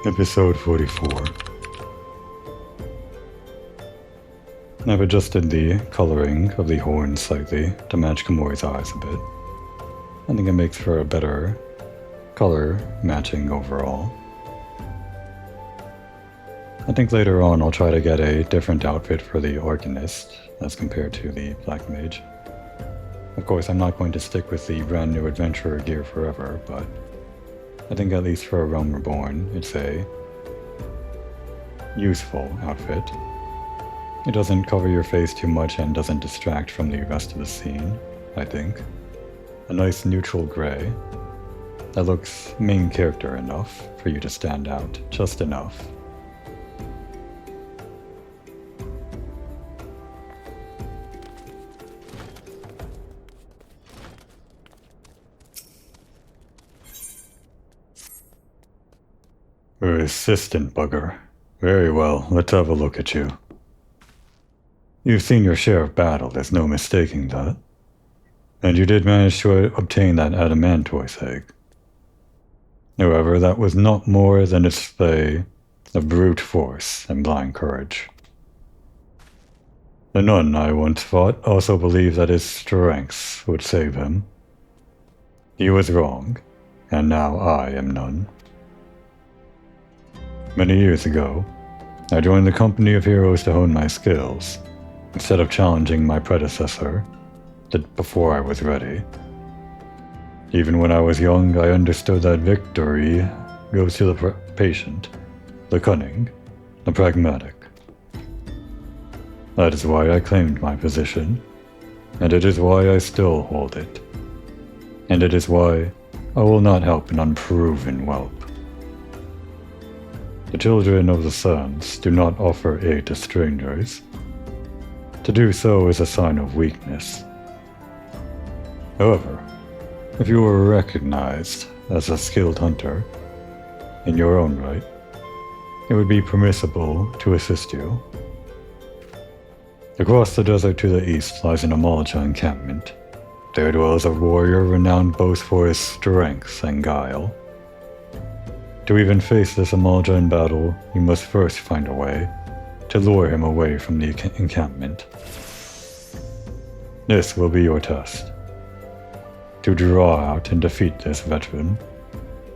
Episode 44. I've adjusted the coloring of the horn slightly to match Kamori's eyes a bit. I think it makes for a better color matching overall. I think later on I'll try to get a different outfit for the Organist as compared to the Black Mage. Of course, I'm not going to stick with the brand new adventurer gear forever, but I think at least for a Realm Reborn, it's a useful outfit. It doesn't cover your face too much and doesn't distract from the rest of the scene, I think. A nice neutral gray that looks main character enough for you to stand out, just enough. Persistent bugger. Very well, let's have a look at you. You've seen your share of battle, there's no mistaking that. And you did manage to obtain that adamantoise egg. However, that was not more than a display of brute force and blind courage. The nun I once fought also believed that his strengths would save him. He was wrong, and now I am none. Many years ago, I joined the company of heroes to hone my skills, instead of challenging my predecessor, before I was ready. Even when I was young, I understood that victory goes to the patient, the cunning, the pragmatic. That is why I claimed my position, and it is why I still hold it. And it is why I will not help an unproven whelp. The children of the Suns do not offer aid to strangers. To do so is a sign of weakness. However, if you were recognized as a skilled hunter in your own right, it would be permissible to assist you. Across the desert to the east lies an Amalja encampment. There dwells a warrior renowned both for his strength and guile. To even face this Amalja in battle, you must first find a way to lure him away from the encampment. This will be your test. To draw out and defeat this veteran.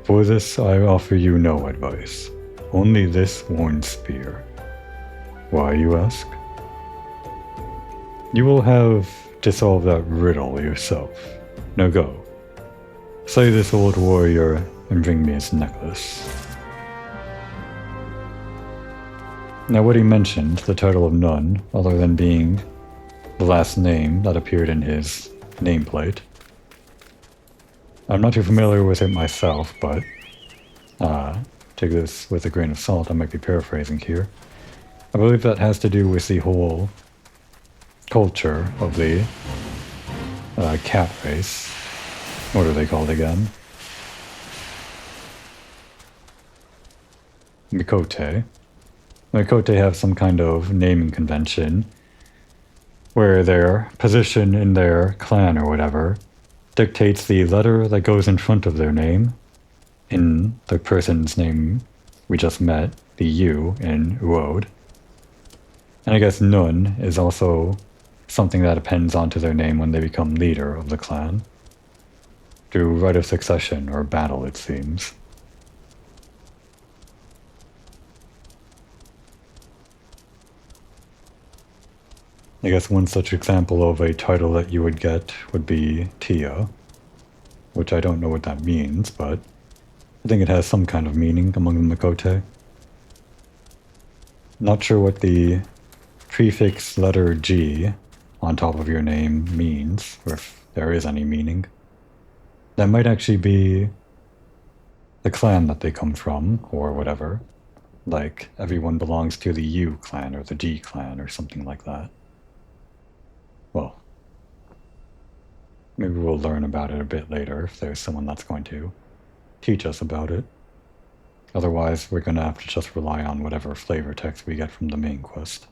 For this I offer you no advice, only this worn spear. Why, you ask? You will have to solve that riddle yourself. Now go. Slay this old warrior and bring me his necklace. Now what he mentioned, the title of Nun, other than being the last name that appeared in his nameplate. I'm not too familiar with it myself, but take this with a grain of salt, I might be paraphrasing here. I believe that has to do with the whole culture of the cat race. What are they called again? Mikote. Mikote have some kind of naming convention where their position in their clan or whatever dictates the letter that goes in front of their name. In the person's name we just met, the U in Uod. And I guess Nun is also something that appends onto their name when they become leader of the clan. Through right of succession or battle, it seems. I guess one such example of a title that you would get would be Tia, which I don't know what that means, but I think it has some kind of meaning among the Mikote. Not sure what the prefix letter G on top of your name means, or if there is any meaning. That might actually be the clan that they come from, or whatever. Like, everyone belongs to the U clan or the G clan or something like that. Well, maybe we'll learn about it a bit later if there's someone that's going to teach us about it. Otherwise, we're going to have to just rely on whatever flavor text we get from the main quest.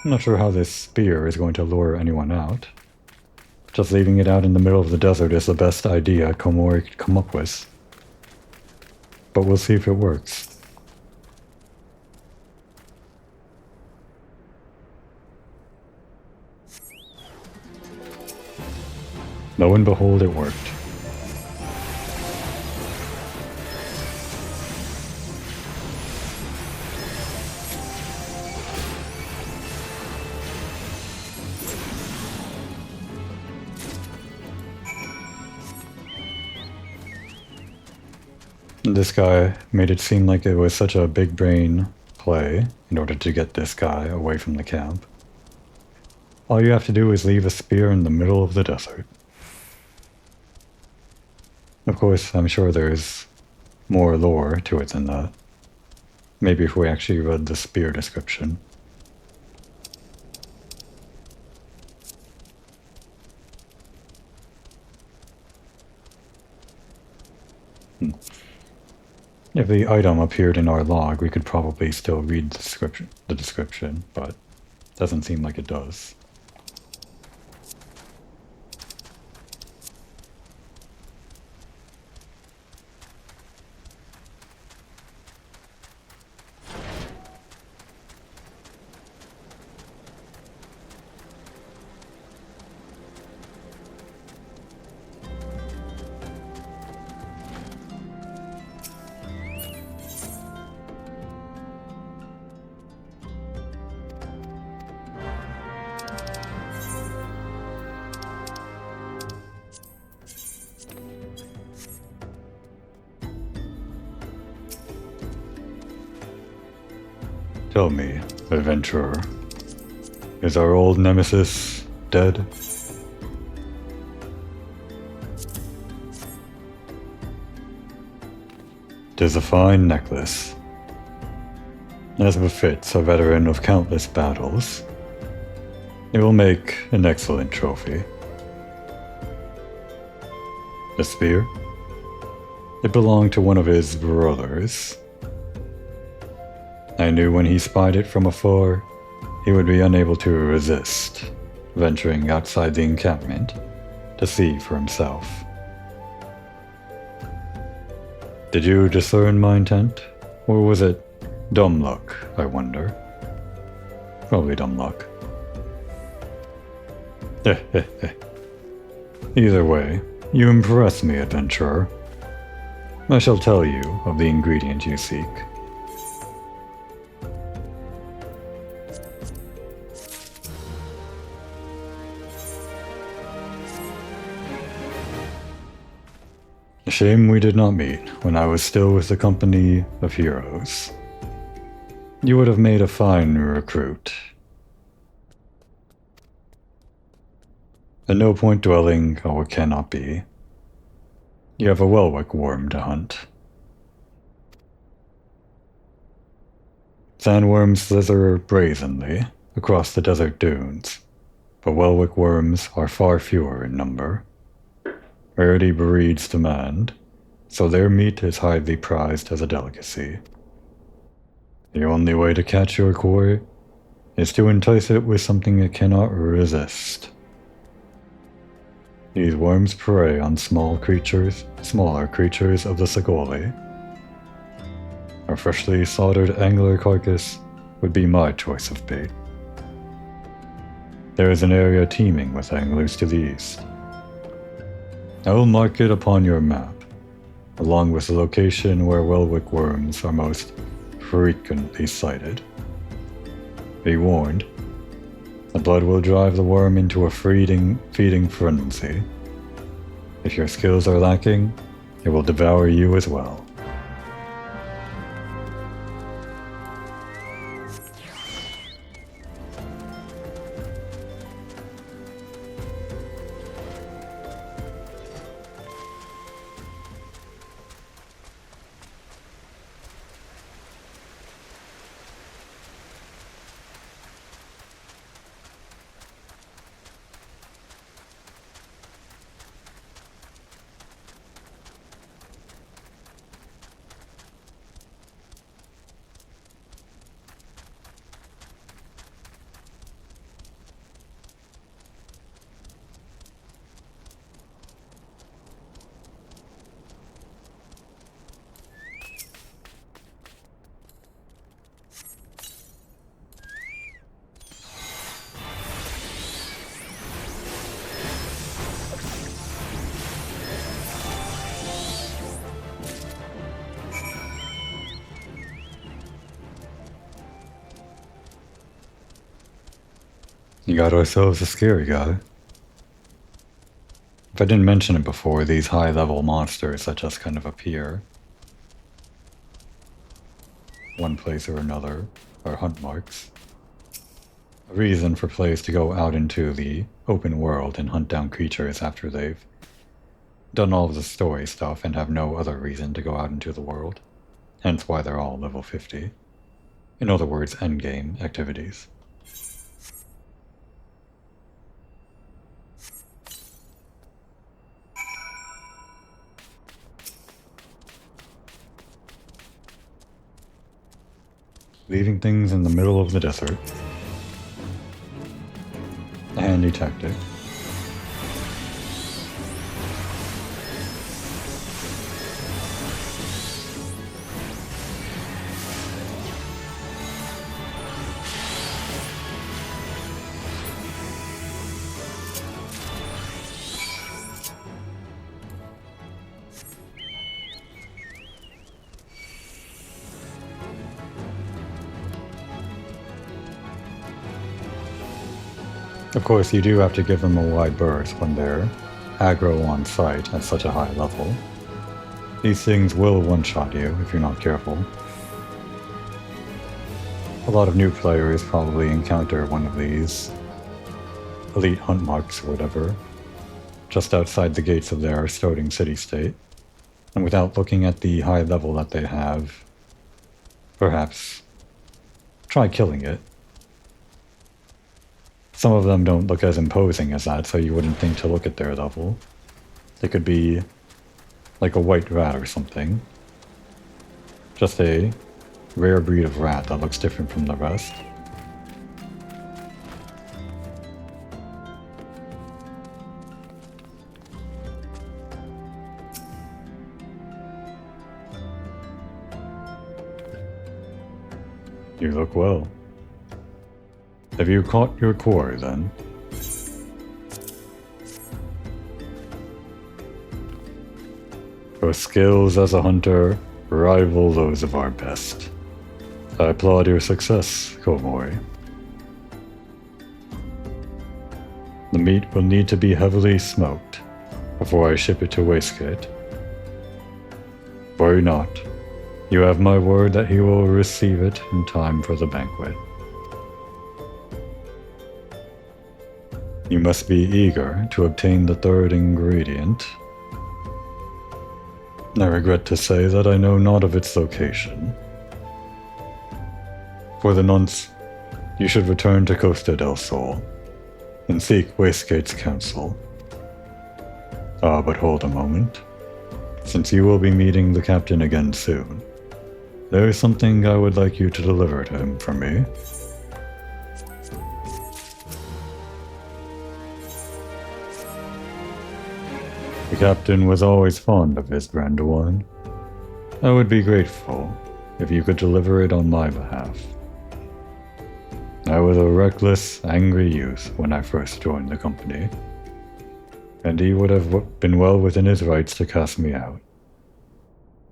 I'm not sure how this spear is going to lure anyone out. Just leaving it out in the middle of the desert is the best idea Komori could come up with. But we'll see if it works. Lo and behold, it worked. This guy made it seem like it was such a big brain play in order to get this guy away from the camp. All you have to do is leave a spear in the middle of the desert. Of course, I'm sure there's more lore to it than that. Maybe if we actually read the spear description. If the item appeared in our log, we could probably still read the description, but it doesn't seem like it does. Tell me, adventurer, is our old nemesis dead? Tis a fine necklace. As befits a veteran of countless battles, it will make an excellent trophy. The spear? It belonged to one of his brothers. I knew when he spied it from afar, he would be unable to resist, venturing outside the encampment to see for himself. Did you discern my intent, or was it dumb luck, I wonder? Probably dumb luck. Either way, you impress me, adventurer. I shall tell you of the ingredient you seek. A shame we did not meet when I was still with the company of heroes. You would have made a fine recruit. A no-point dwelling, oh, it cannot be. You have a Welwick worm to hunt. Sandworms slither brazenly across the desert dunes, but Welwick worms are far fewer in number. Rarity breeds demand, so their meat is highly prized as a delicacy. The only way to catch your quarry is to entice it with something it cannot resist. These worms prey on smaller creatures of the Sagoli. A freshly slaughtered angler carcass would be my choice of bait. There is an area teeming with anglers to the east. I will mark it upon your map, along with the location where Welwick worms are most frequently sighted. Be warned, the blood will drive the worm into a feeding frenzy. If your skills are lacking, it will devour you as well. You got ourselves a scary guy. If I didn't mention it before, these high-level monsters that just kind of appear one place or another are hunt marks. A reason for players to go out into the open world and hunt down creatures after they've done all of the story stuff and have no other reason to go out into the world. Hence why they're all level 50. In other words, endgame activities. Leaving things in the middle of the desert. A handy tactic. Of course, you do have to give them a wide berth when they're aggro on sight at such a high level. These things will one-shot you if you're not careful. A lot of new players probably encounter one of these elite hunt marks or whatever just outside the gates of their starting city-state, and without looking at the high level that they have, perhaps try killing it. Some of them don't look as imposing as that, so you wouldn't think to look at their level. They could be like a white rat or something. Just a rare breed of rat that looks different from the rest. You look well. Have you caught your quarry, then? Your skills as a hunter rival those of our best. I applaud your success, Komori. The meat will need to be heavily smoked before I ship it to Wastegate. Worry not. You have my word that he will receive it in time for the banquet. You must be eager to obtain the third ingredient. I regret to say that I know not of its location. For the nonce, you should return to Costa del Sol and seek Wastegate's counsel. But hold a moment. Since you will be meeting the captain again soon, there is something I would like you to deliver to him for me. The captain was always fond of his brand of wine. I would be grateful if you could deliver it on my behalf. I was a reckless, angry youth when I first joined the company, and he would have been well within his rights to cast me out.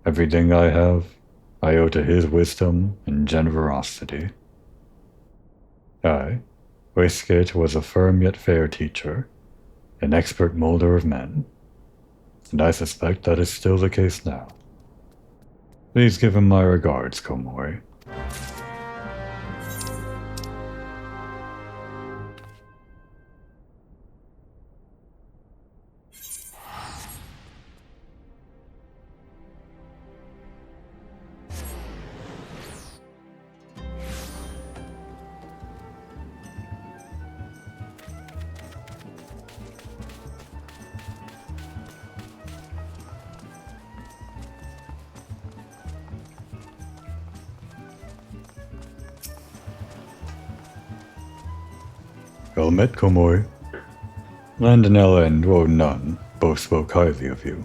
Everything I have, I owe to his wisdom and generosity. Wastegate was a firm yet fair teacher, an expert molder of men, and I suspect that is still the case now. Please give him my regards, Komori. Well met, Komori. Landinella and Nunn both spoke highly of you.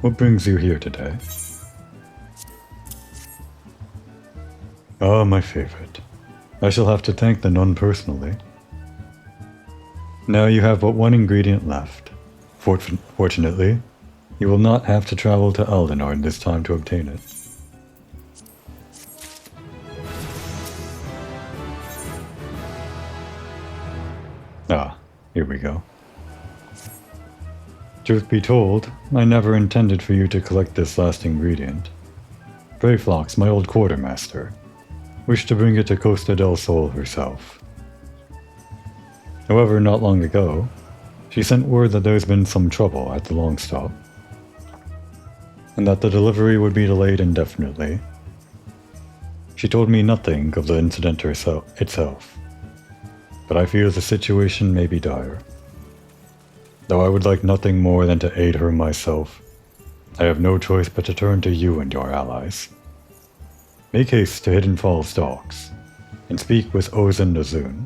What brings you here today? My favorite. I shall have to thank the nun personally. Now you have but one ingredient left. Fortunately, you will not have to travel to Eldenord this time to obtain it. Ah, here we go. Truth be told, I never intended for you to collect this last ingredient. Brayflox, my old quartermaster, wished to bring it to Costa del Sol herself. However, not long ago, she sent word that there's been some trouble at the long stop, and that the delivery would be delayed indefinitely. She told me nothing of the incident itself, but I fear the situation may be dire. Though I would like nothing more than to aid her myself, I have no choice but to turn to you and your allies. Make haste to Hidden Falls docks, and speak with Ozen Nazun.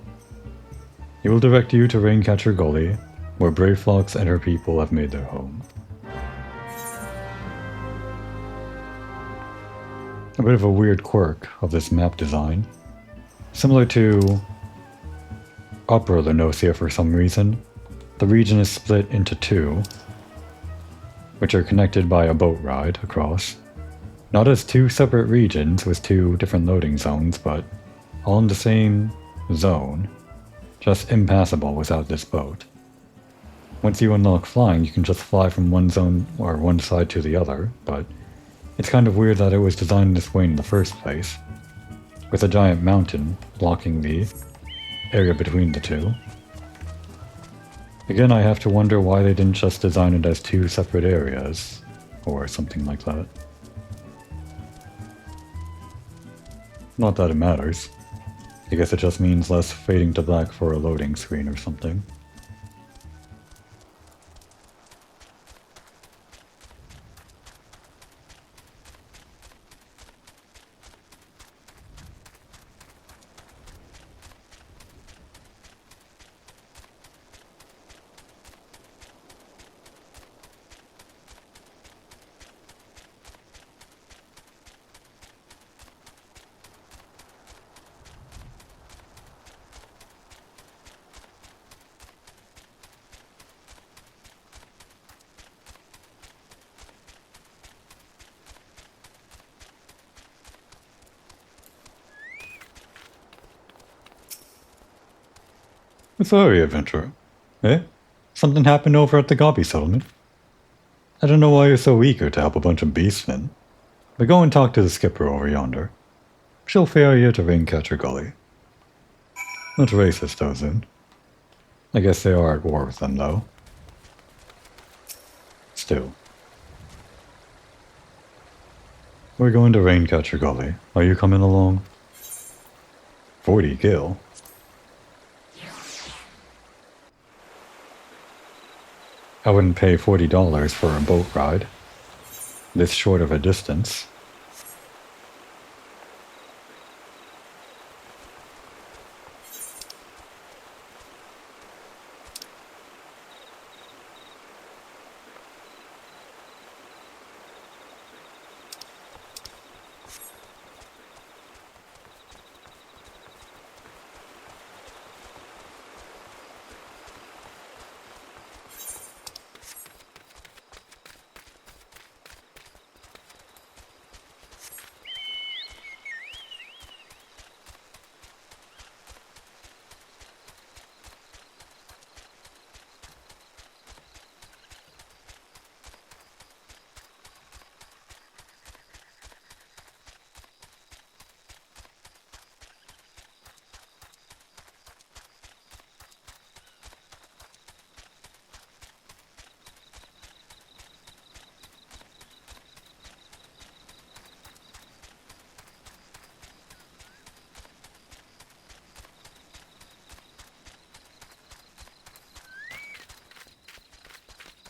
He will direct you to Raincatcher Gully, where Brayflox and her people have made their home. A bit of a weird quirk of this map design. Similar to Upper Lenosia for some reason, the region is split into two, which are connected by a boat ride across. Not as two separate regions with two different loading zones, but all in the same zone, just impassable without this boat. Once you unlock flying, you can just fly from one zone or one side to the other, but it's kind of weird that it was designed this way in the first place, with a giant mountain blocking the area between the two. Again, I have to wonder why they didn't just design it as two separate areas, or something like that. Not that it matters. I guess it just means less fading to black for a loading screen or something. Sorry, adventurer. Eh? Something happened over at the Gobby settlement? I don't know why you're so eager to help a bunch of beastmen, but go and talk to the skipper over yonder. She'll ferry you to Raincatcher Gully. Not racist, Ozun. I guess they are at war with them, though. Still. We're going to Raincatcher Gully. Are you coming along? 40 gil? I wouldn't pay $40 for a boat ride, this short of a distance.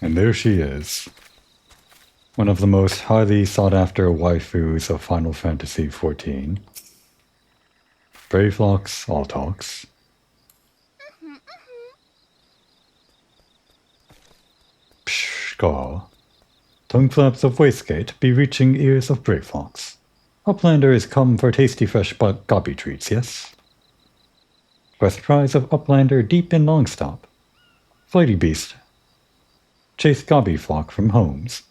And there she is. One of the most highly sought-after waifus of Final Fantasy XIV. Brayflox all talks. Pshh, tongue flaps of Wastegate be reaching ears of Brayflox. Uplander is come for tasty fresh gobby treats, yes? Quest prize of Uplander deep in Longstop. Flighty beast. Chase Gobbyflock from homes.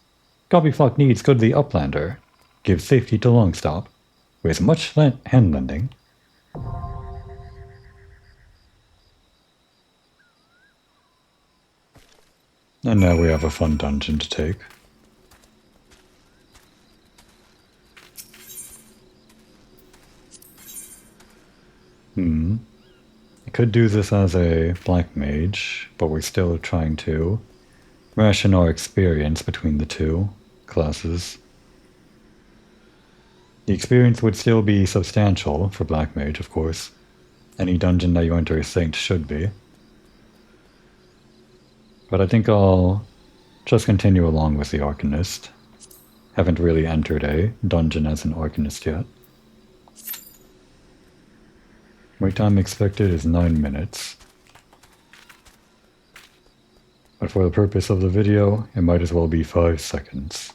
Gobbyflock needs goodly Uplander. Give safety to Longstop. With much hand lending. And now we have a fun dungeon to take. I could do this as a black mage, but we're still trying to ration our experience between the two classes. The experience would still be substantial for black mage, of course. Any dungeon that you enter as Saint should be. But I think I'll just continue along with the Arcanist. Haven't really entered a dungeon as an Arcanist yet. Wait time expected is 9 minutes. But for the purpose of the video, it might as well be 5 seconds.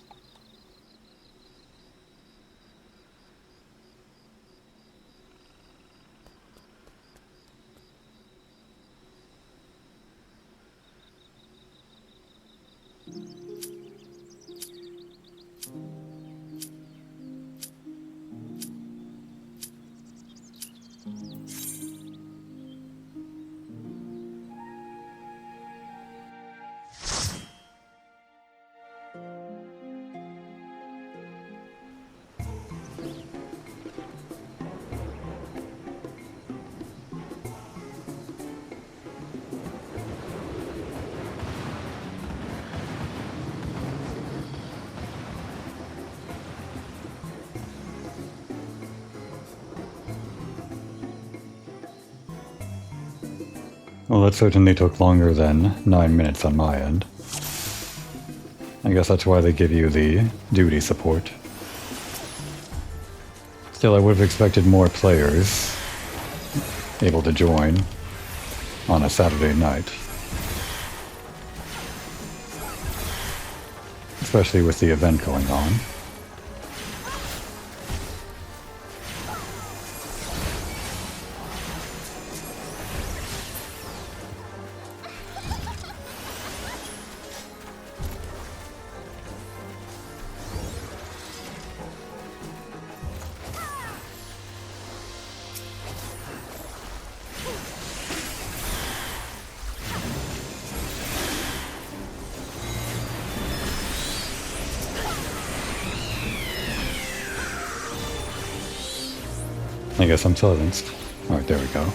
Well, that certainly took longer than 9 minutes on my end. I guess that's why they give you the duty support. Still, I would have expected more players able to join on a Saturday night. Especially with the event going on. I guess I'm silenced. Alright, there we go.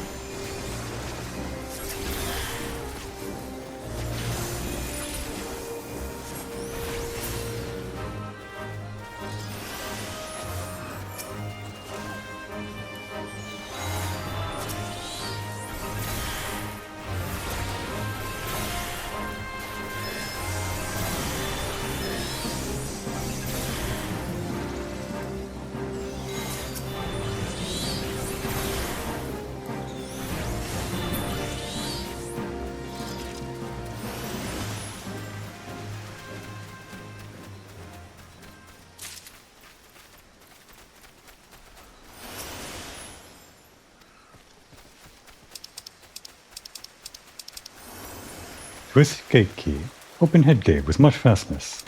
Twist gate key. Open head gate with much fastness.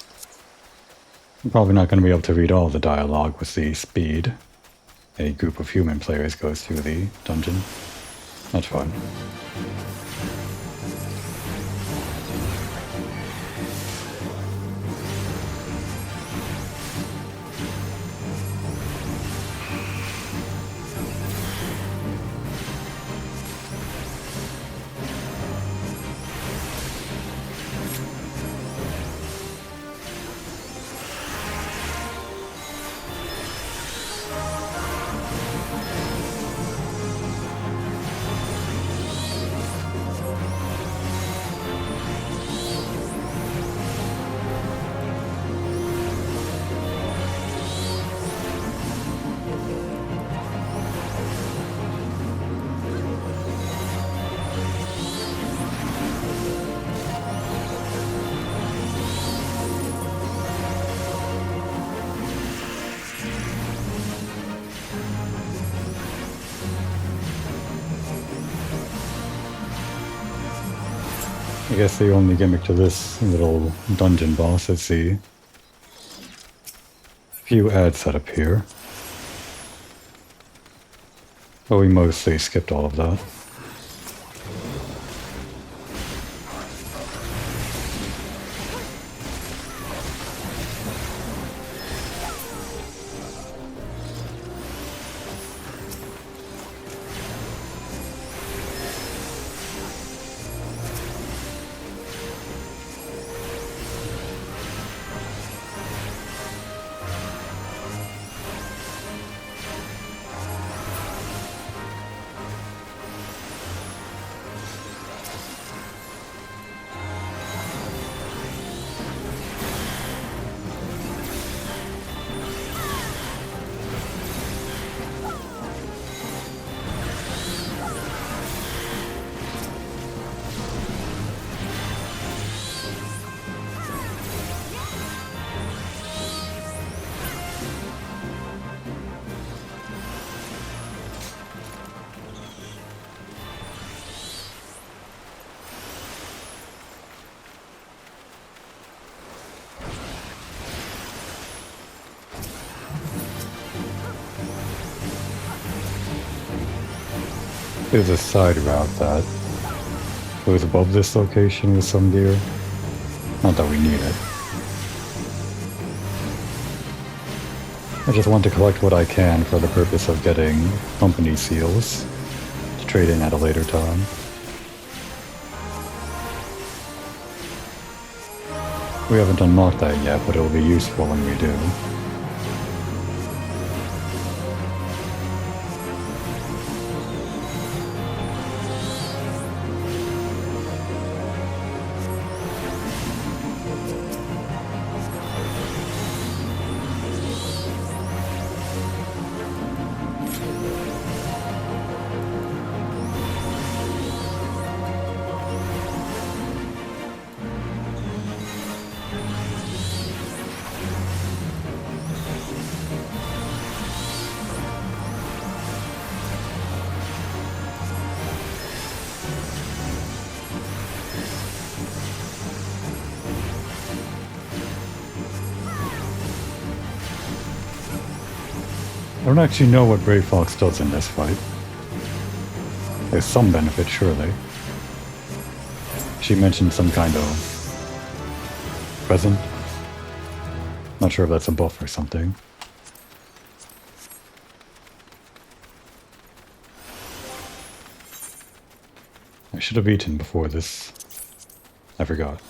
I'm probably not going to be able to read all the dialogue with the speed a group of human players goes through the dungeon. That's fun. I guess the only gimmick to this little dungeon boss is the few ads set up here. But we mostly skipped all of that. there's a side route that goes above this location with some gear. Not that we need it. I just want to collect what I can for the purpose of getting company seals to trade in at a later time. We haven't unlocked that yet, but it'll be useful when we do. I don't actually know what Brave Fox does in this fight. There's some benefit, surely. She mentioned some kind of present. Not sure if that's a buff or something. I should have eaten before this. I forgot.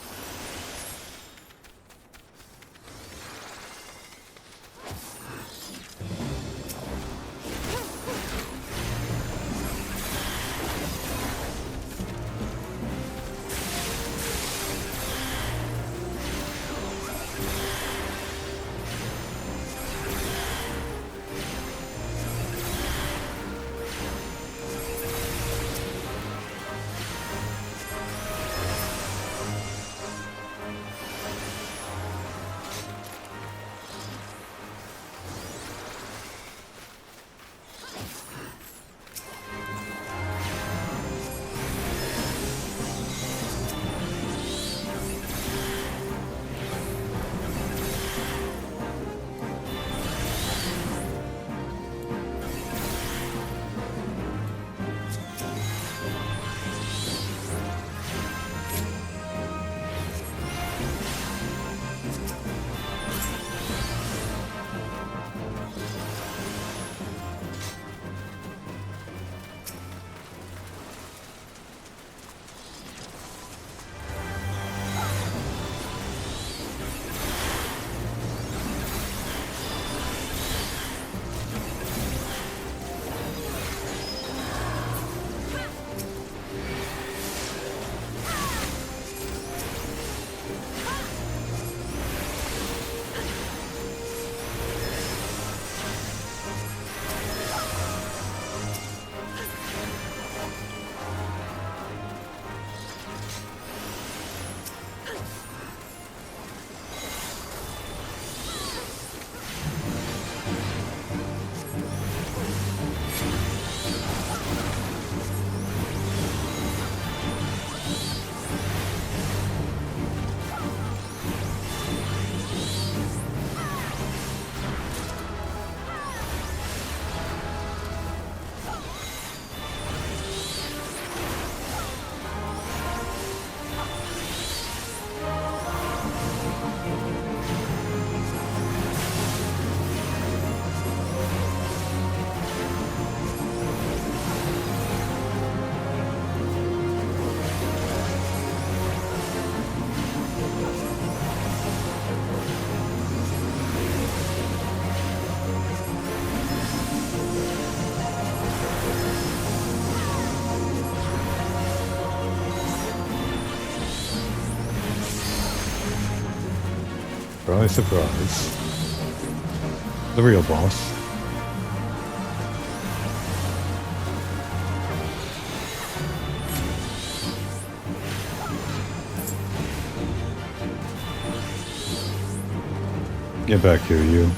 Surprise, surprise. The real boss. Get back here, you.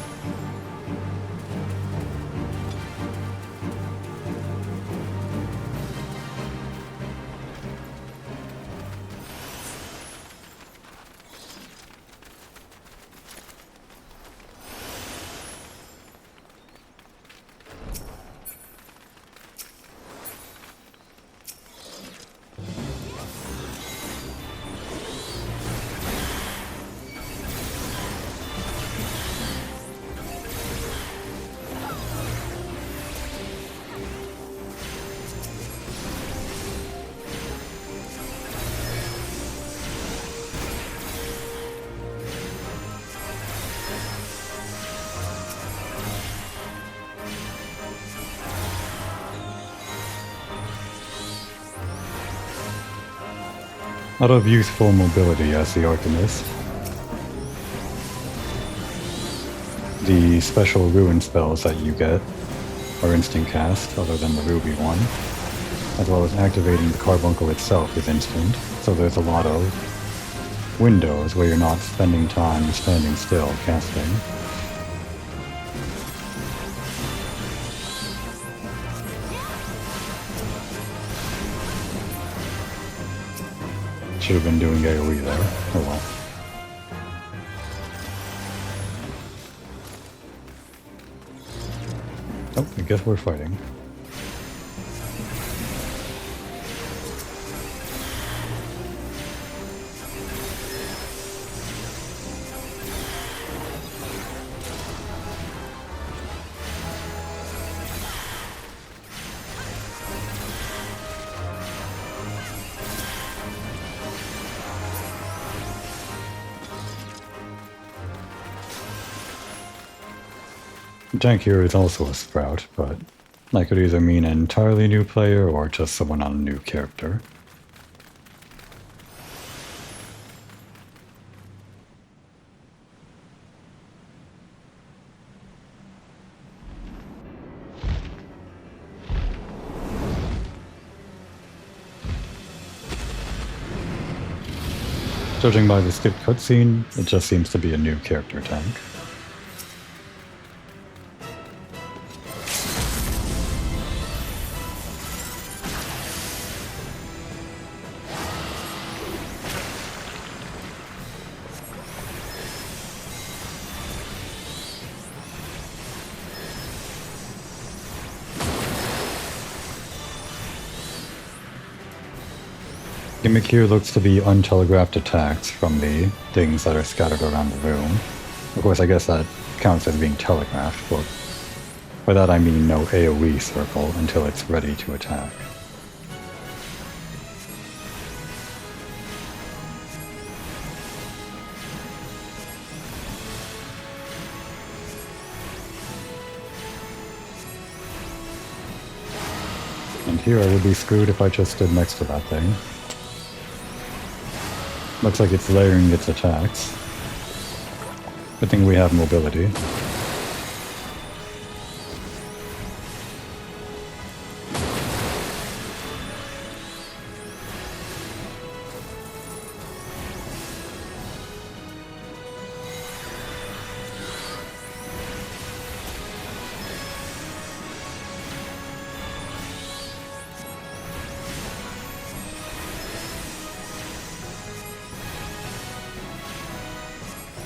Out of useful mobility as the Arcanist. The special ruin spells that you get are instant cast, other than the ruby one, as well as activating the carbuncle itself is instant, so there's a lot of windows where you're not spending time standing still casting. Should have been doing AoE there. Oh well. Oh, I guess we're fighting. Tank here is also a sprout, but that could either mean an entirely new player or just someone on a new character. Judging by the skipped cutscene, it just seems to be a new character tank. Gimmick here looks to be untelegraphed attacks from the things that are scattered around the room. Of course, I guess that counts as being telegraphed, but by that I mean no AoE circle until it's ready to attack. And here I would be screwed if I just stood next to that thing. Looks like it's layering its attacks. Good thing we have mobility.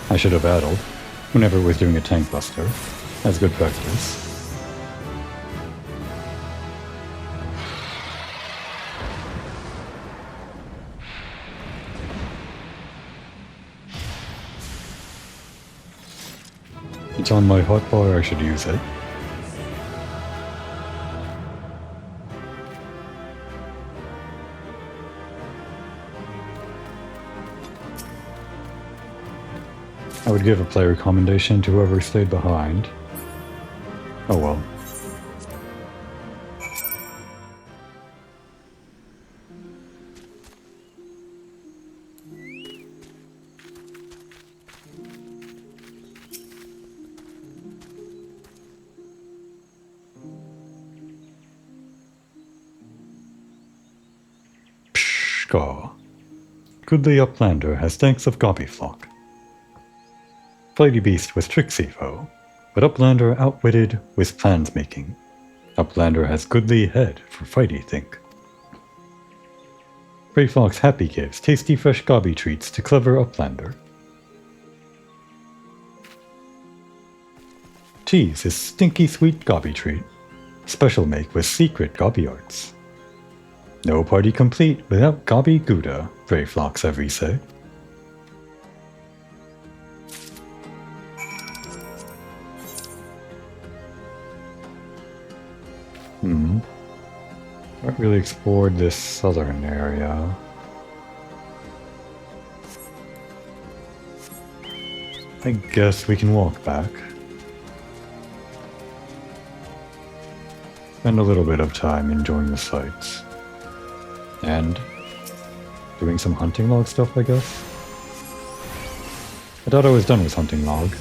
I should have battled whenever it was doing a tank buster. That's good practice. It's on my hotbar, I should use it. I would give a player commendation to whoever stayed behind. Oh well. Pshka. Goodly Uplander has thanks of Gobbyflock. Flighty Beast was tricksy foe, but Uplander outwitted with plans making. Uplander has goodly head for fighty think. Brayfox happy gives tasty fresh gobby treats to clever Uplander. Cheese is stinky sweet gobby treat. Special make with secret gobby arts. No party complete without gobby gouda, Brayfox every say. Haven't really explored this southern area. I guess we can walk back. Spend a little bit of time enjoying the sights. And Doing some hunting log stuff, I guess? I thought I was done with hunting log.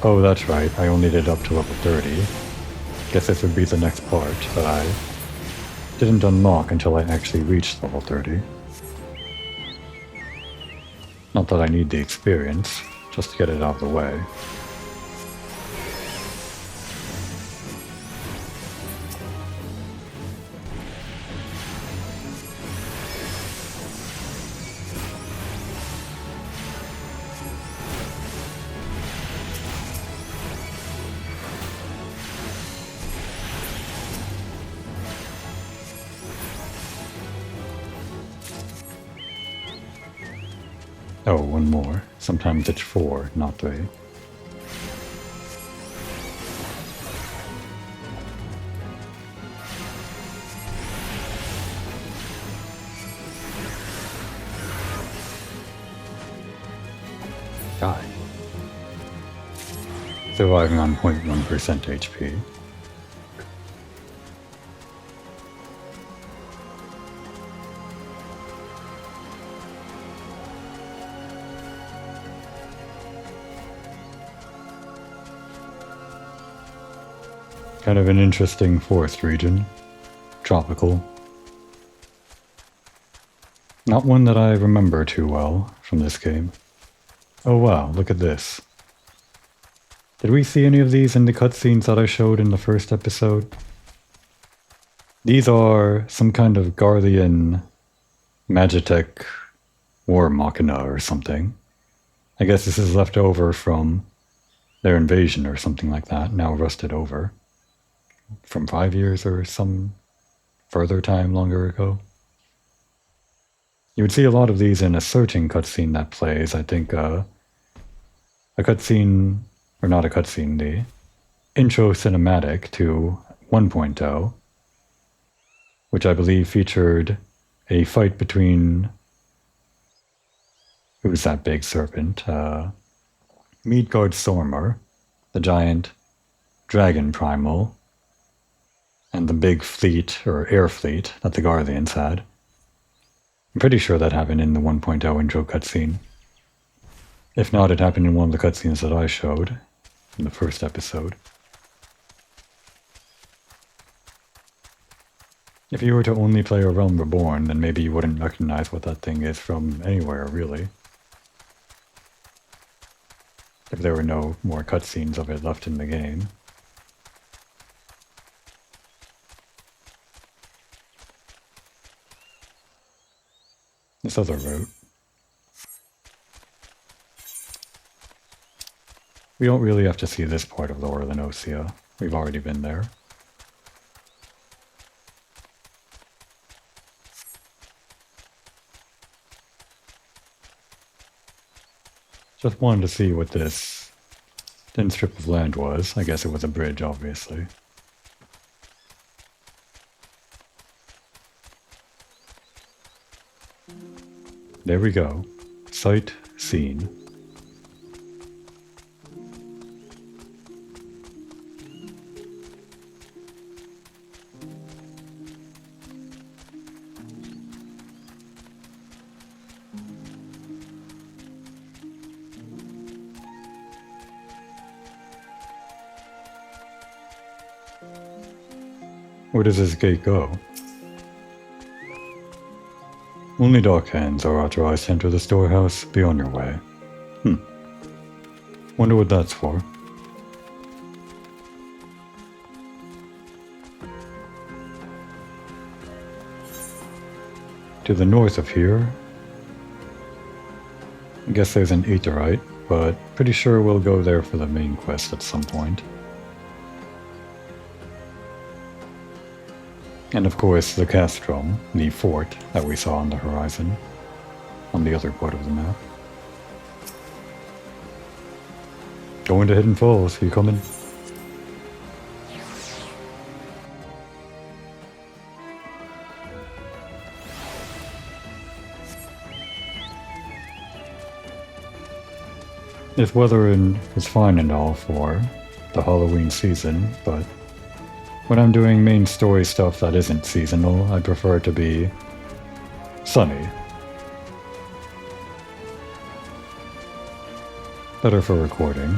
Oh, that's right, I only did up to level 30. Guess this would be the next part that I didn't unlock until I actually reached level 30. Not that I need the experience, just to get it out of the way. Oh, one more. Sometimes it's 4, not 3. Die. Surviving on 0.1% HP. Kind of an interesting forest region. Tropical. Not one that I remember too well from this game. Oh wow, look at this. Did we see any of these in the cutscenes that I showed in the first episode? These are some kind of Guardian Magitech War Machina or something. I guess this is left over from their invasion or something like that, now rusted over. From 5 years or some further time longer ago. You would see a lot of these in a searching cutscene that plays. I think a cutscene, or not a cutscene, the intro cinematic to 1.0, which I believe featured a fight between, who's that big serpent? Midgard Sormer, the giant dragon primal, and the big fleet, or air fleet, that the Guardians had. I'm pretty sure that happened in the 1.0 intro cutscene. If not, it happened in one of the cutscenes that I showed in the first episode. If you were to only play A Realm Reborn, then maybe you wouldn't recognize what that thing is from anywhere, really. If there were no more cutscenes of it left in the game. This other route. We don't really have to see this part of Lower Lenosia. We've already been there. Just wanted to see what this thin strip of land was. I guess it was a bridge, obviously. There we go. Sight seen. Where does this gate go? Only dark hands are authorized to enter the storehouse. Be on your way. Wonder what that's for. To the north of here, I guess there's an aetheryte, but pretty sure we'll go there for the main quest at some point. And of course the castrum, the fort that we saw on the horizon, on the other part of the map. Going to Hidden Falls, you coming? This weather is fine and all for the Halloween season, but when I'm doing main story stuff that isn't seasonal, I prefer it to be sunny Better for recording.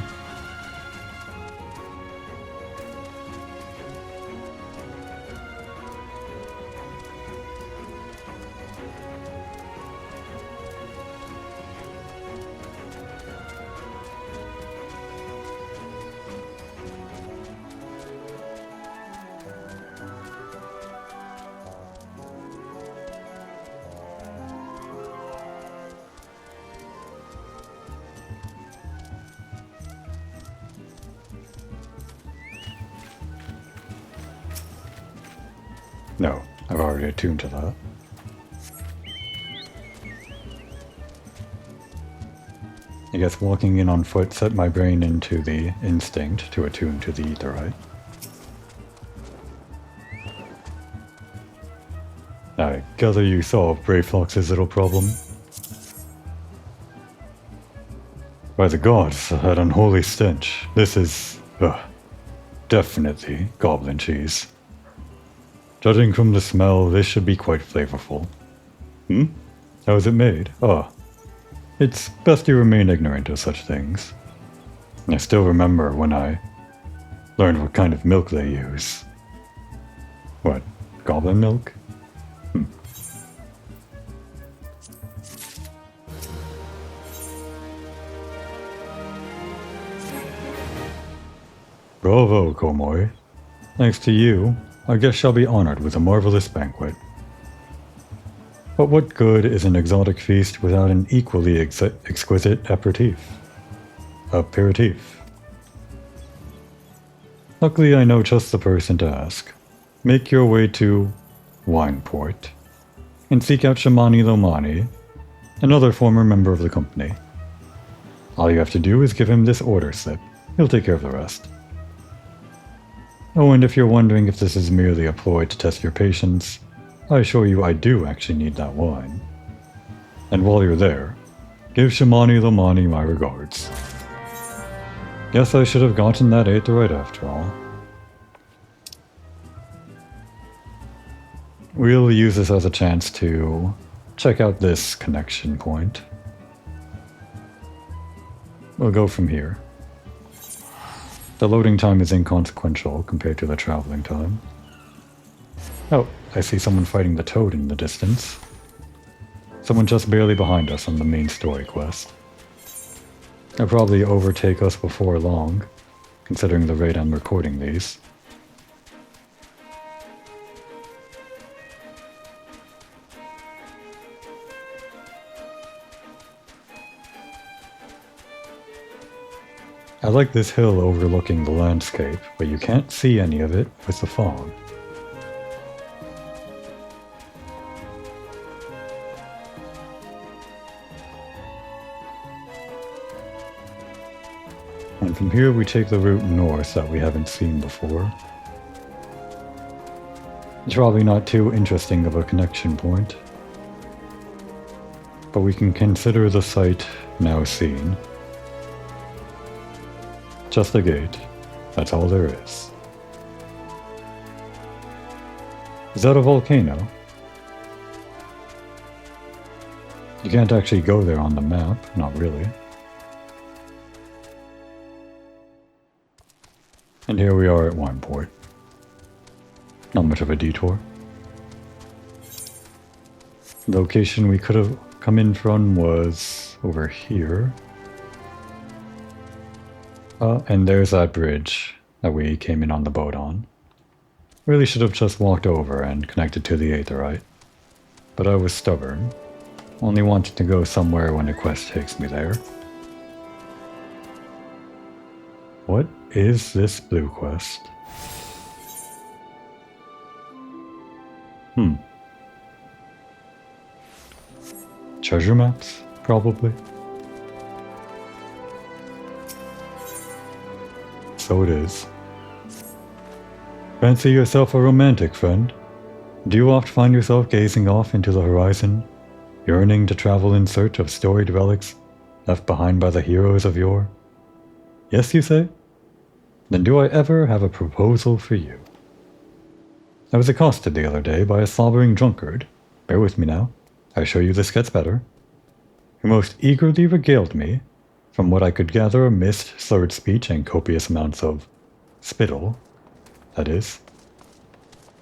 No, I've already attuned to that. I guess walking in on foot set my brain into the instinct to attune to the etherite. I gather you solved Brave Fox's little problem. By the gods, that unholy stench. This is, definitely goblin cheese. Judging from the smell, this should be quite flavorful. How is it made? It's best you remain ignorant of such things. I still remember when I learned what kind of milk they use. What, goblin milk? Bravo, Komoy. Thanks to you, our guest shall be honored with a marvelous banquet. But what good is an exotic feast without an equally exquisite aperitif? Luckily, I know just the person to ask. Make your way to Wineport and seek out Shamani Lomani, another former member of the company. All you have to do is give him this order slip. He'll take care of the rest. Oh, and if you're wondering if this is merely a ploy to test your patience, I assure you I do actually need that wine. And while you're there, give Shamani Lomani my regards. Guess I should have gotten that aetherite after all. We'll use this as a chance to check out this connection point. We'll go from here. The loading time is inconsequential compared to the traveling time. Oh, I see someone fighting the toad in the distance. Someone just barely behind us on the main story quest. They'll probably overtake us before long, considering the rate I'm recording these. I like this hill overlooking the landscape, but you can't see any of it with the fog. And from here we take the route north that we haven't seen before. It's probably not too interesting of a connection point, but we can consider the site now seen. Just a gate. That's all there is. Is that a volcano? You can't actually go there on the map, not really. And here we are at Wineport. Not much of a detour. The location we could have come in from was over here. And there's that bridge that we came in on the boat on. Really should have just walked over and connected to the aetherite. But I was stubborn. Only wanted to go somewhere when a quest takes me there. What is this blue quest? Treasure maps, probably. So it is. Fancy yourself a romantic, friend? Do you oft find yourself gazing off into the horizon, yearning to travel in search of storied relics left behind by the heroes of yore? Yes, you say? Then do I ever have a proposal for you? I was accosted the other day by a slobbering drunkard. Bear with me now. I assure you this gets better. Who most eagerly regaled me, From what I could gather, mist, slurred speech, and copious amounts of spittle, that is,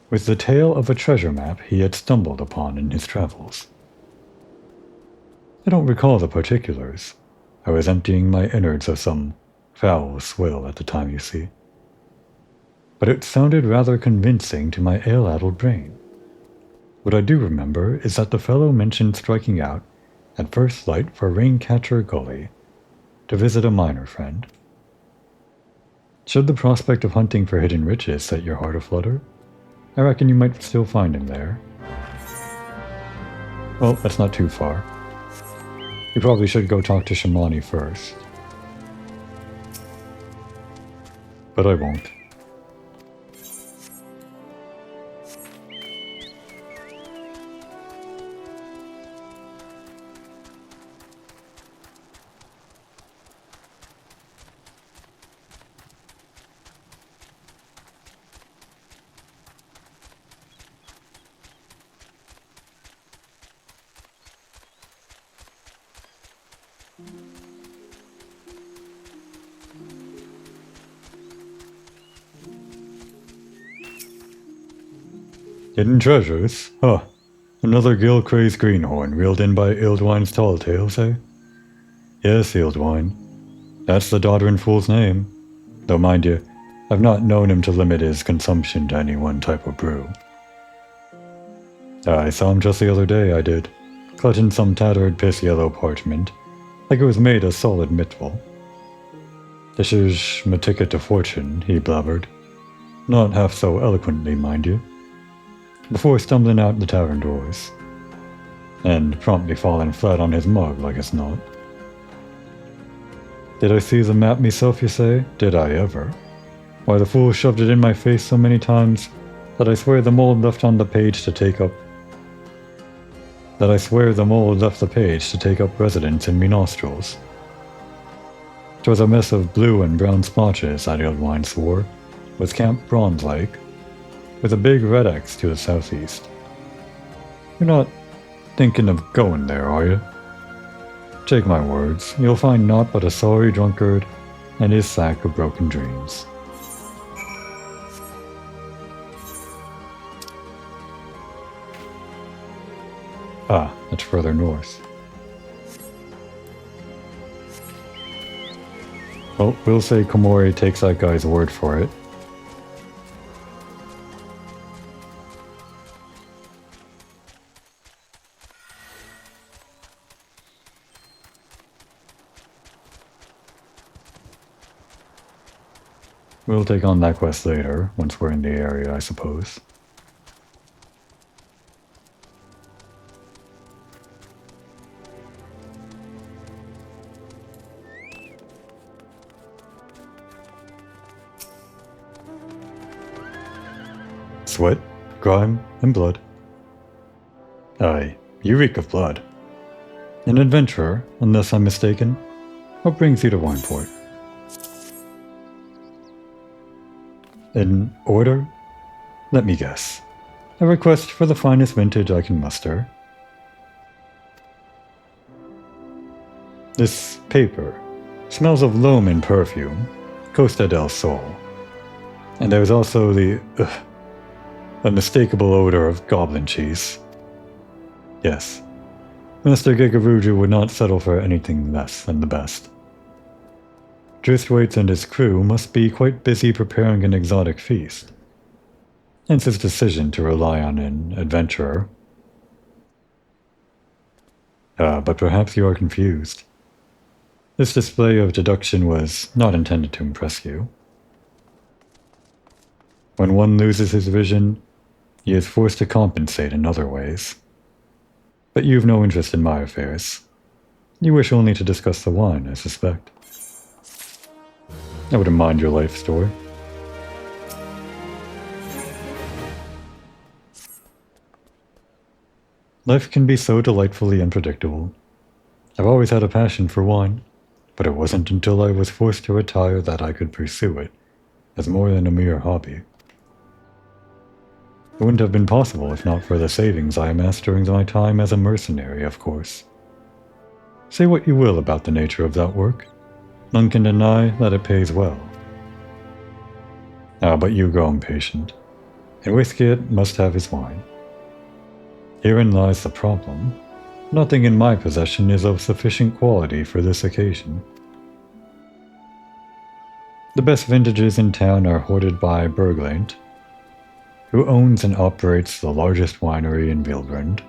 with the tale of a treasure map he had stumbled upon in his travels. I don't recall the particulars. I was emptying my innards of some foul swill at the time, you see. But it sounded rather convincing to my ale-addled brain. What I do remember is that the fellow mentioned striking out at first light for Raincatcher Gully to visit a miner friend. Should the prospect of hunting for hidden riches set your heart aflutter, I reckon you might still find him there. Well, that's not too far. You probably should go talk to Shamani first. But I won't. Hidden treasures? Huh. Another gill-crazed greenhorn reeled in by Ildwine's tall tales, eh? Yes, Ildwine. That's the doddering fool's name. Though mind you, I've not known him to limit his consumption to any one type of brew. I saw him just the other day, I did, clutching some tattered piss-yellow parchment, like it was made of solid metal. This is my ticket to fortune, he blabbered. Not half so eloquently, mind you. Before stumbling out the tavern doors, and promptly falling flat on his mug like it's not. Did I see the map myself, you say? Did I ever? Why, the fool shoved it in my face so many times that I swear the mold left the page to take up residence in me nostrils. 'Twas a mess of blue and brown splotches, that Ildwine swore, with Camp Bronze Lake, with a big red X to the southeast. You're not thinking of going there, are you? Take my words, you'll find naught but a sorry drunkard and his sack of broken dreams. Ah, that's further north. Well, we'll say Komori takes that guy's word for it. We'll take on that quest later, once we're in the area, I suppose. Sweat, grime, and blood. Aye, you reek of blood. An adventurer, unless I'm mistaken. What brings you to Wineport? In order? Let me guess. A request for the finest vintage I can muster. This paper smells of loam and perfume, Costa del Sol. And there's also the unmistakable odor of goblin cheese. Yes, Master Gigaruju would not settle for anything less than the best. Dristwaite and his crew must be quite busy preparing an exotic feast. Hence his decision to rely on an adventurer. But perhaps you are confused. This display of deduction was not intended to impress you. When one loses his vision, he is forced to compensate in other ways. But you've no interest in my affairs. You wish only to discuss the wine, I suspect. I wouldn't mind your life story. Life can be so delightfully unpredictable. I've always had a passion for wine, but it wasn't until I was forced to retire that I could pursue it as more than a mere hobby. It wouldn't have been possible if not for the savings I amassed during my time as a mercenary, of course. Say what you will about the nature of that work, None can deny that it pays well. Ah, but you grow impatient. A Whiskey must have his wine. Herein lies the problem. Nothing in my possession is of sufficient quality for this occasion. The best vintages in town are hoarded by Berglaint, who owns and operates the largest winery in Villebrand.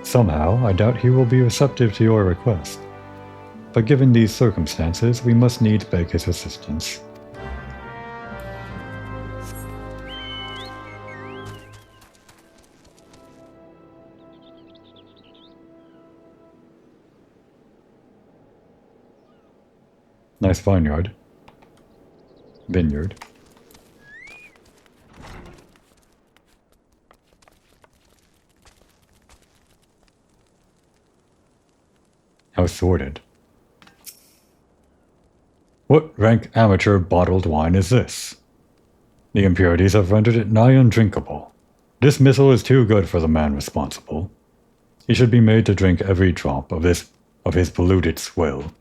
Somehow, I doubt he will be receptive to your request. But given these circumstances, we must needs beg his assistance. Nice vineyard. Vineyard. How sordid. What rank amateur bottled wine is this? The impurities have rendered it nigh undrinkable. Dismissal is too good for the man responsible. He should be made to drink every drop of his polluted swill.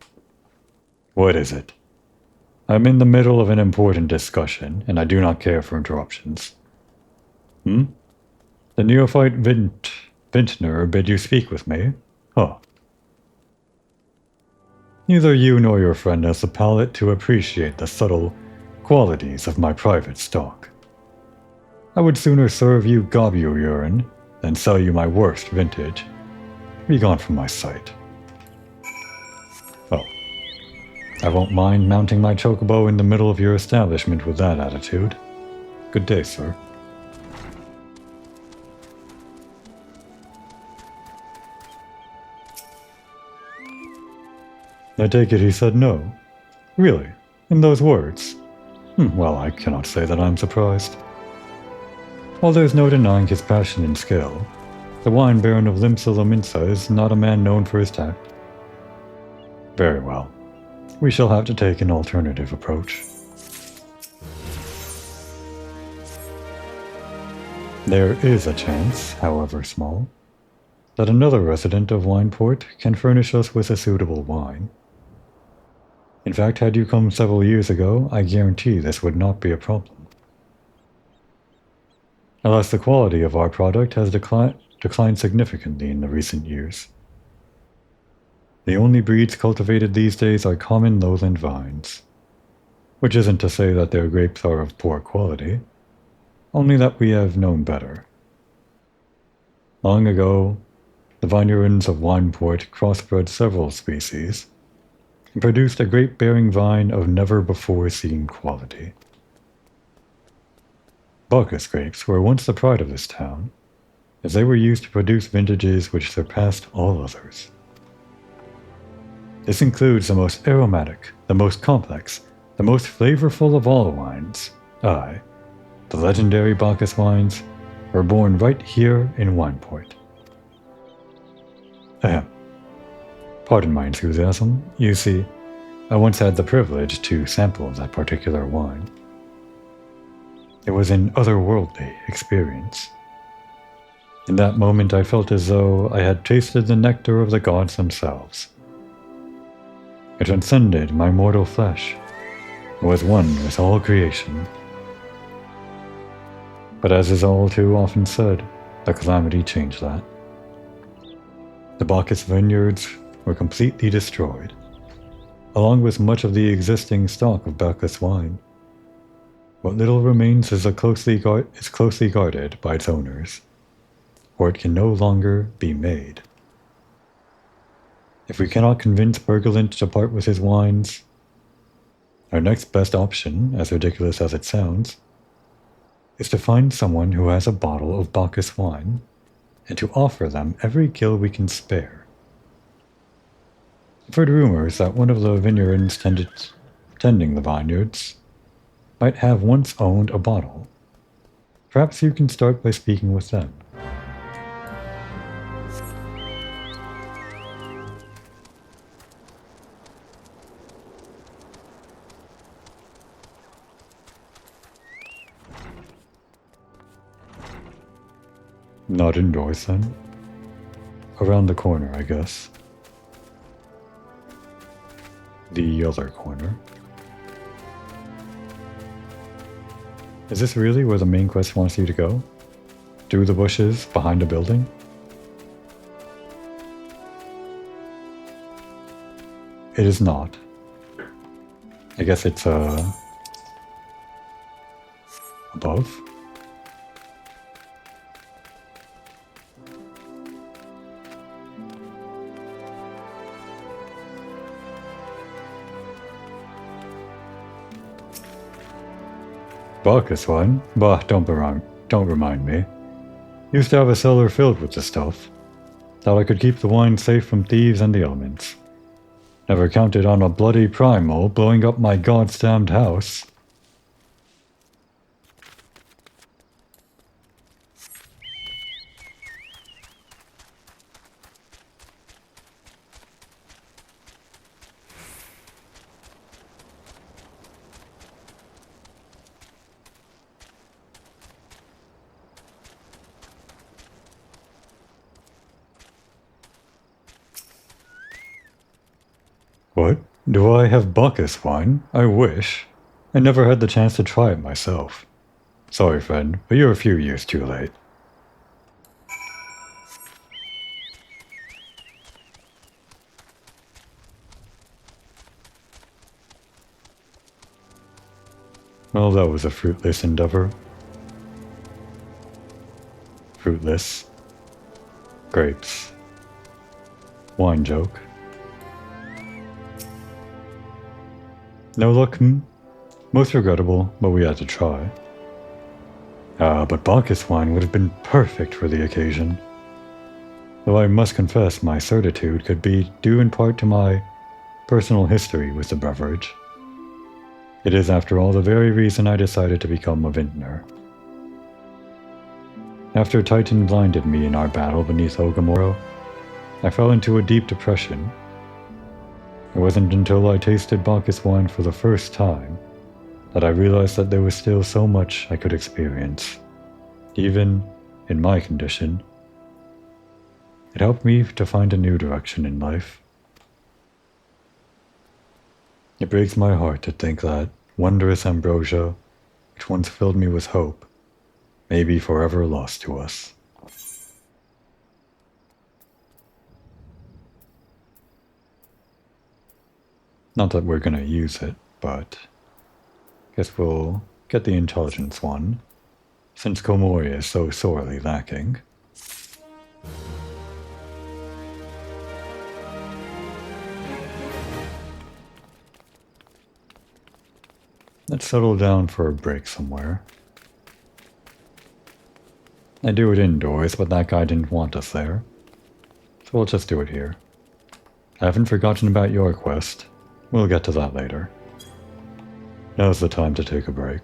What is it? I'm in the middle of an important discussion, and I do not care for interruptions. The neophyte vintner bid you speak with me? Huh. Neither you nor your friend has the palate to appreciate the subtle qualities of my private stock. I would sooner serve you globule urine than sell you my worst vintage. Be gone from my sight. Oh. I won't mind mounting my chocobo in the middle of your establishment with that attitude. Good day, sir. I take it he said no. Really? In those words? Well, I cannot say that I'm surprised. While there's no denying his passion and skill, the wine baron of Limsa Lominsa is not a man known for his tact. Very well. We shall have to take an alternative approach. There is a chance, however small, that another resident of Wineport can furnish us with a suitable wine. In fact, had you come several years ago, I guarantee this would not be a problem. Alas, the quality of our product has declined significantly in the recent years. The only breeds cultivated these days are common lowland vines, which isn't to say that their grapes are of poor quality, only that we have known better. Long ago, the vineyards of Wineport crossbred several species, and produced a grape-bearing vine of never-before-seen quality. Bacchus grapes were once the pride of this town, as they were used to produce vintages which surpassed all others. This includes the most aromatic, the most complex, the most flavorful of all wines. The legendary Bacchus wines were born right here in Wineport. Pardon my enthusiasm. You see, I once had the privilege to sample that particular wine. It was an otherworldly experience. In that moment I felt as though I had tasted the nectar of the gods themselves. It transcended my mortal flesh, and was one with all creation. But as is all too often said, the calamity changed that. The Bacchus vineyards were completely destroyed, along with much of the existing stock of Bacchus wine. What little remains is closely guarded by its owners, or it can no longer be made. If we cannot convince Berglaint to part with his wines, our next best option, as ridiculous as it sounds, is to find someone who has a bottle of Bacchus wine and to offer them every gill we can spare. I've heard rumors that one of the vineyards tending the vineyards might have once owned a bottle. Perhaps you can start by speaking with them. Not indoors then? Around the corner, I guess. the other corner. Is this really where the main quest wants you to go? Through the bushes, behind a building? It is not. I guess it's, above? Baucus one? Bah, don't remind me. Used to have a cellar filled with the stuff. Thought I could keep the wine safe from thieves and the elements. Never counted on a bloody primal blowing up my goddamned house. What? Do I have Bacchus wine? I wish. I never had the chance to try it myself. Sorry, friend, but you're a few years too late. Well, that was a fruitless endeavor. Fruitless. Grapes. Wine joke. No luck, most regrettable, but we had to try. But Bacchus wine would have been perfect for the occasion. Though I must confess my certitude could be due in part to my personal history with the beverage. It is, after all, the very reason I decided to become a vintner. After Titan blinded me in our battle beneath Ogamoro, I fell into a deep depression. It wasn't until I tasted Bacchus wine for the first time that I realized that there was still so much I could experience, even in my condition. It helped me to find a new direction in life. It breaks my heart to think that wondrous ambrosia, which once filled me with hope, may be forever lost to us. Not that we're gonna use it, but guess we'll get the intelligence one, since Komori is so sorely lacking. Let's settle down for a break somewhere. I do it indoors, but that guy didn't want us there, so we'll just do it here. I haven't forgotten about your quest. We'll get to that later. Now's the time to take a break.